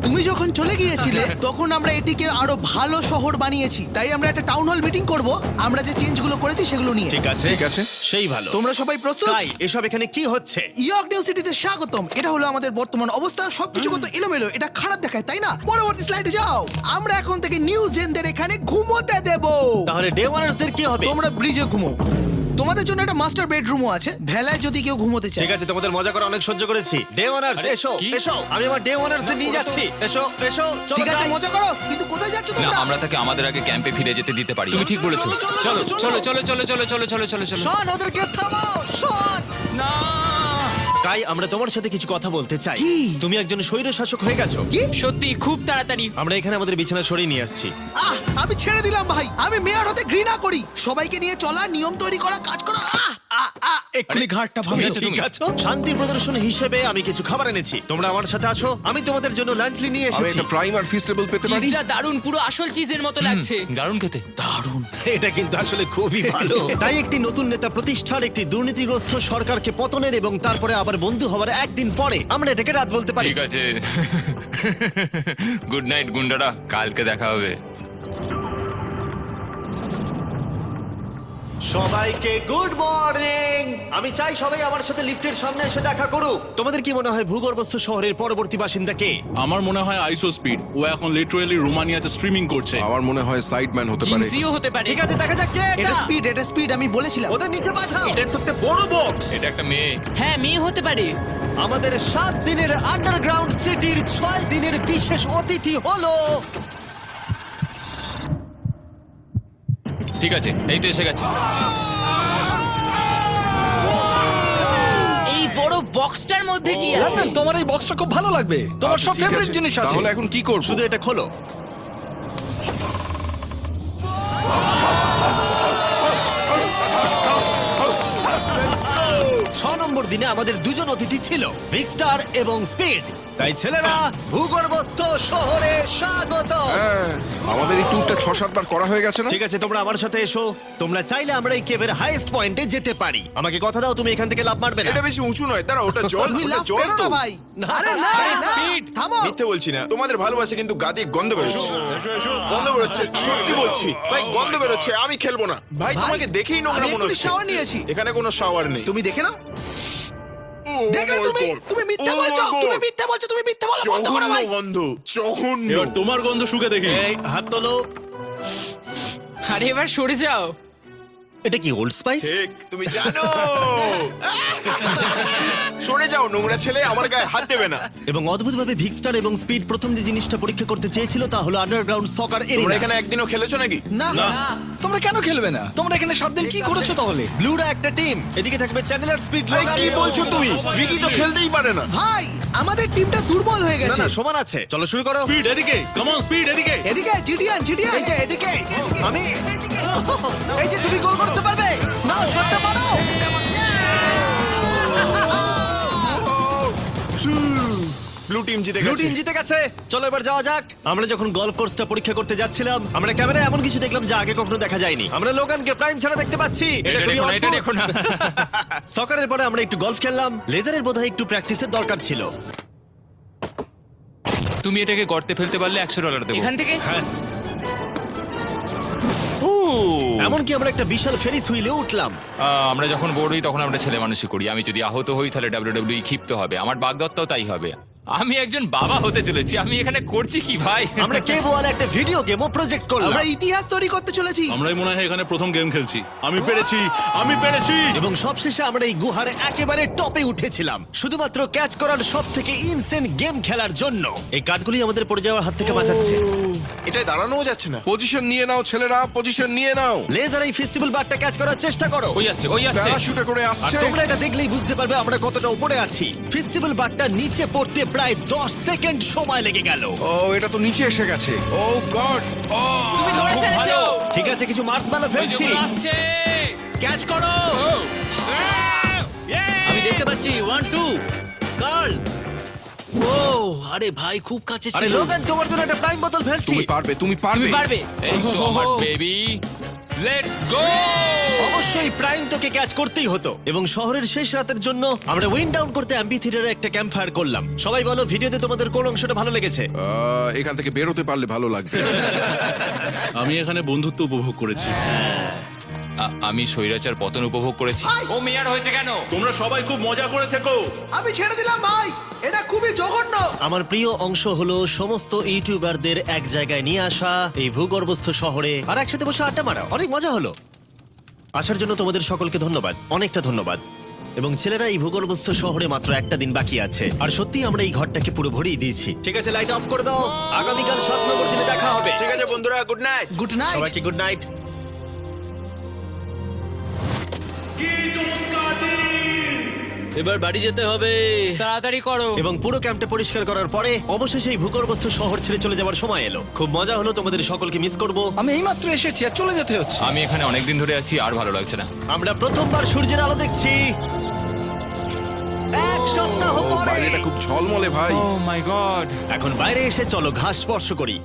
তুমি যখন চলে গিয়েছিলে তখন আমরা এটিকে আরো ভালো শহর বানিয়েছি, তাই আমরা একটা টাউন হল মিটিং করব আমরা যে চেঞ্জগুলো করেছি সেগুলো নিয়ে। ঠিক আছে ঠিক আছে। সেই ভালো। তোমরা সবাই প্রস্তুত? তাই এসব এখানে কি হচ্ছে? ইয়র্ক নিউ সিটিতে স্বাগতম। এটা হলো আমাদের বর্তমান অবস্থা। সবকিছু কত এলোমেলো, এটা খারাপ দেখায় তাই না? পরবর্তী স্লাইডে যাও। আমরা এখন থেকে নিউ জেনদের এখানে ঘুমোতে দেব। তাহলে ডে ওয়ানার্সদের কি হবে? তোমরা ব্রিজে ঘুমো। তোমাদের জন্য একটা মাস্টার বেডরুমও আছে, ভেলায় যদি কেউ ঘুমোতে চায়। ঠিক আছে, তোমাদের মজা করা অনেক সহ্য করেছি। ডে ওয়ানার্স এসো এসো, আমি আমার ডে ওয়ানার্সদের নিয়ে যাচ্ছি। এসো এসো, চলো ঠিক আছে, যাই। মজা করো, কিন্তু কোথায় যাচ্ছ না, তোমরা? আমরা তাকে আমাদের আগে ক্যাম্পে ফিরে যেতে দিতে পারি। তুমি ঠিক বলেছো। চলো, চলো চলো, চলো চলো চলো চলো চলো চলো চলো চলো। শোন, ওদেরকে থামাও, শোন। না, তাই আমরা তোমার সাথে কিছু কথা বলতে চাই। কি? তুমি একজন স্বৈর শাসক হয়ে গেছো। সত্যি খুব তাড়াতাড়ি। আমরা এখানে আমাদের বিছানা সরিয়ে নিয়ে আসছি। আমি ছেড়ে দিলাম ভাই। আমি মেয়র হতে ঘৃণা করি। সবাইকে নিয়ে চলা, নিয়ম তৈরি করা, কাজ করা। এক্ষুনি ঘাটটা তুমি ভাঙলো। আছো, ঠিক আছে, শান্তি প্রদর্শন হিসেবে আমি কিছু খাবার এনেছি। তোমরা আমার সাথে আছো, আমি তোমাদের জন্য লাঞ্চলি নিয়ে আমি এসেছি। একটা প্রাইম আর ফিস্টেবল পেতে পারি? চিজটা দারুণ, পুরো আসল চিজের মতো লাগছে। দারুণ খেতে। দারুণ। এটা কিন্তু আসলে খুবই ভালো। তাই একটি নতুন নেতা প্রতিষ্ঠার, একটি দুর্নীতিগ্রস্ত সরকারকে পতনের এবং তারপরে আবার বন্ধু হওয়ার একদিন পরে আমরা এটাকে রাত বলতে পারি। ঠিক আছে। গুড নাইট গুন্ডারা, কালকে দেখা হবে। সবাইকে গুড মর্নিং। আমি চাই সবাই আমার সাথে লিফটের সামনে এসে দেখা করুক। তোমাদের কি মনে হয় ভূগর্ভস্থ শহরের পরবর্তী বাসিন্দা কে? আমার মনে হয় আইসো স্পিড। ও এখন লিটারালি রোমানিয়াতে স্ট্রিমিং করছে। আমার মনে হয় সাইডম্যান হতে পারে। জিনসিও হতে পারে। ঠিক আছে, দেখা যাক কে এটা এটা। স্পিড, আমি বলেছিলাম। ওদের নিচে পাঠাও। এটা একটা মেয়ে। হ্যাঁ, মেয়ে হতে পারে। আমাদের 7 দিনের আন্ডারগ্রাউন্ড সিটির 6 দিনের বিশেষ অতিথি হলো ঠিক আছে, এই তো এসে গেছে। এই বড় বক্সটার মধ্যে কি আছে? লন্ডন, তোমার এই বক্সটা খুব ভালো লাগবে। তোমার আচ্ছা, সব ঠিক ফেভারিট আছে। জিনিস আছে। তাহলে এখন কি করব? শুধু এটা খোলো। ছ নম্বর দিনে আমাদের দুজন অতিথি ছিল, বিগ স্টার এবং স্পিড। তাই ছেলেরা, ভূগর্ভস্থ শহরে স্বাগত। হ্যাঁ, আমাদের এই ট্যুরটা 6-7 বার করা হয়ে গেছে না? ঠিক আছে, তোমরা আমার সাথে এসো। তোমরা চাইলে আমরা এই কেভের হাইয়েস্ট পয়েন্টে যেতে পারি। আমাকে কথা দাও, তুমি এখান থেকে লাফ মারবে না। এটা বেশি উঁচু নয়, দাঁড়া, ওটা জল, তুমি ওটা লাফ জল পেরো তো। না ভাই। না, আরে না, আরে না, speed। থামো। মিথ্যে বলছি না, তোমাদের ভালোবাসে কিন্তু গাদি গন্ধ বেরোচ্ছে। গন্ধ বেরোচ্ছে, সত্যি বলছি ভাই, গন্ধ বেরোচ্ছে। আমি খেলবো না ভাই, তোমাকে দেখেই নোংরা আমি মনে এক্ষুনি হচ্ছে। শাওয়ার নিয়েছি। এখানে কোনো শাওয়ার নেই। তুমি দেখে নাও। ও দেখলে my তুমি God! তুমি মিথ্যা Oh my বলছো, God! তুমি মিথ্যা বলছো, তুমি মিথ্যা বলা বন্ধ করো জঘন্য ভাই। গন্ধ, জঘন্য। এবার তোমার গন্ধ শুকে দেখি। এই হাত তোলো। আরে এবার সরে যাও। এটা কি ওল্ড স্পাইস? ঠিক, তুমি জানো। সরে যাও, নোংরা ছেলে, আমার গায়ে হাত দেবে না। এবং অদ্ভুতভাবে ভিগ স্টার এবং স্পিড প্রথম যে জিনিসটা পরীক্ষা করতে চেয়েছিল তা হলো আন্ডারগ্রাউন্ড সকার তোমরা এরিয়া। এখানে একদিনও খেলেছো নাকি? না, তোমরা কেন খেলবে না? তোমরা এখানে 7 দিন কি করেছো তাহলে? ব্লুরা একটা টিম, এদিকে থাকবে চ্যানেলার, স্পিড, ভাই, লোগান। কি বলছো তুমি? ভিকি তো খেলতেই পারে না। ভাই আমাদের টিমটা দুর্বল হয়ে না গেছে। না, সমান আছে। চলো শুরু করো। স্পিড এদিকে, কাম অন স্পিড এদিকে। এদিকে জিডিয়ান, জিডিয়ান। এই যে এদিকে, আমি এই যে তুমি গোল করতে পারবে না, শটটা মারো। ব্লু টিম জিতে ব্লু গেছে। টিম জিতে গেছে। চলো এবার যাওয়া যাক। আমরা যখন গলফ কোর্সটা পরীক্ষা করতে যাচ্ছিলাম, আমরা ক্যামেরায় এমন কিছু দেখলাম যা আগে কখনো দেখা যায়নি। আমরা লোগানকে প্রাইম ছাড়া দেখতে পাচ্ছি। এটা খুবই দেখো না, এটা অদ্ভুত। দেখো না। সকারের পরে আমরা একটু গলফ খেললাম। লেজারের বোধহয় একটু প্র্যাকটিসের দরকার ছিল। তুমি এটাকে গর্তে ফেলতে পারলে $100 দেবো। এখান থেকে ও, এমনকি আমরা একটা বিশাল ফেরিস হুইলে উঠলাম। আমরা যখন বড় হই তখন আমরা ছেলে মানুষই করি। আমি যদি আহত হই তাহলে WWE ক্ষিপ্ত হবে। আমার বাগদত্তাও তাই হবে। আমি একজন বাবা হতে চলেছি। আমি এখানে করছি কি ভাই? আমরা কেভ ওয়ালে একটা ভিডিও গেমও প্রজেক্ট করলাম। আমরা ইতিহাস তৈরি করতে চলেছি। আমরাই মনে হয় এখানে প্রথম গেম খেলছি। আমি পেরেছি, আমি পেরেছি। এবং সবশেষে আমরা এই গুহার একেবারে টপে উঠেছিলাম শুধুমাত্র ক্যাচ করার সব থেকে ইনসেন গেম খেলার জন্য। এই কাঠগুলি আমাদের পড়ে যাওয়ার হাত থেকে বাঁচাচ্ছে। এটাই দাঁড়ানোও যাচ্ছে না। পজিশন নিয়ে নাও ছেলেরা, পজিশন নিয়ে নাও। লেজার এই ফেস্টিভ্যাল বারটা ক্যাচ করার চেষ্টা করো। ওই আসছে, ওই আসছে। প্যারাশুটে করে আর আসছে। তোমরা এটা দেখলেই বুঝতে পারবে আমরা কতটা উপরে আছি। ফেস্টিভ্যাল বারটা নিচে পড়তে প্রায় 10 সেকেন্ড সময় লেগে গেল। ও, এটা তো নিচে এসে গেছে। ও গড। ও, তুমি ধরে খুব ফেলেছো। ভালো। ঠিক আছে, কিছু মার্সম্যালো ওই যে ফেলছি। ওগুলো আসছে। ক্যাচ করো। আমি দেখতে পাচ্ছি 1 2 গার্ল। ও আরে ভাই খুব কাছে আরে ছিল। লোগান, তোমার জন্য একটা প্রাইম বোতল ফেলছি। তুমি পারবে, তুমি পারবে। তুমি পারবে। এই তো আমার বেবি। Let's go! অবশ্যই প্রাইম তোকে ক্যাচ করতেই হতো এবং শহরের শেষ রাতের জন্য আমরা উইন্ড ডাউন করতে অ্যাম্পি থিয়েটারে একটা ক্যাম্প ফায়ার করলাম। সবাই বলো ভিডিওতে তোমাদের কোন অংশটা ভালো লেগেছে? এখান থেকে বেরোতে পারলে ভালো লাগবে। আমি এখানে বন্ধুত্ব উপভোগ করেছি। আমি স্বৈরাচার পতন উপভোগ করেছি। ও মেয়ার হয়েছে কেন? তোমরা সবাই খুব মজা করে থেকো। আমি ছেড়ে দিলাম ভাই, এটা খুবই জঘন্য। আমার প্রিয় অংশ হলো সমস্ত ইউটিউবারদের এক জায়গায় নিয়ে আসা এই ভূগর্ভস্থ শহরে আর একসাথে বসে আড্ডা মারা। অনেক মজা হলো। আসার জন্য তোমাদের সকলকে ধন্যবাদ, অনেকটা ধন্যবাদ। এবং ছেলেরা, এই ভূগর্ভস্থ শহরে মাত্র একটা দিন বাকি আছে আর সত্যি আমরা এই ঘরটাকে পুরো ভরিয়ে দিয়েছি। ঠিক আছে, লাইট অফ করে দাও। আগামীকাল 7 নম্বর দিনে দেখা হবে। ঠিক আছে বন্ধুরা, গুড নাইট। Good night. সবাইকে গুড নাইট। এবার বাড়ি যেতে হবে। তাড়াতাড়ি করো। এবং পুরো ক্যাম্পটা পরিষ্কার করার পরে অবশেষে এই ভূগর্ভস্থ শহর ছেড়ে চলে যাওয়ার সময় এলো। খুব মজা হলো, তোমাদের সকলকে মিস করব। আমি এইমাত্র এসেছি আর চলে যেতে হচ্ছে। আমি এখানে অনেকদিন ধরে আছি, আর ভালো লাগছে না। আমরা প্রথমবার সূর্যের আলো দেখছি 1 সপ্তাহ পরে। বাইরেটা খুব ঝলমলে ভাই। ও মাই গড! এখন বাইরে এসে চলো ঘাস স্পর্শ করি।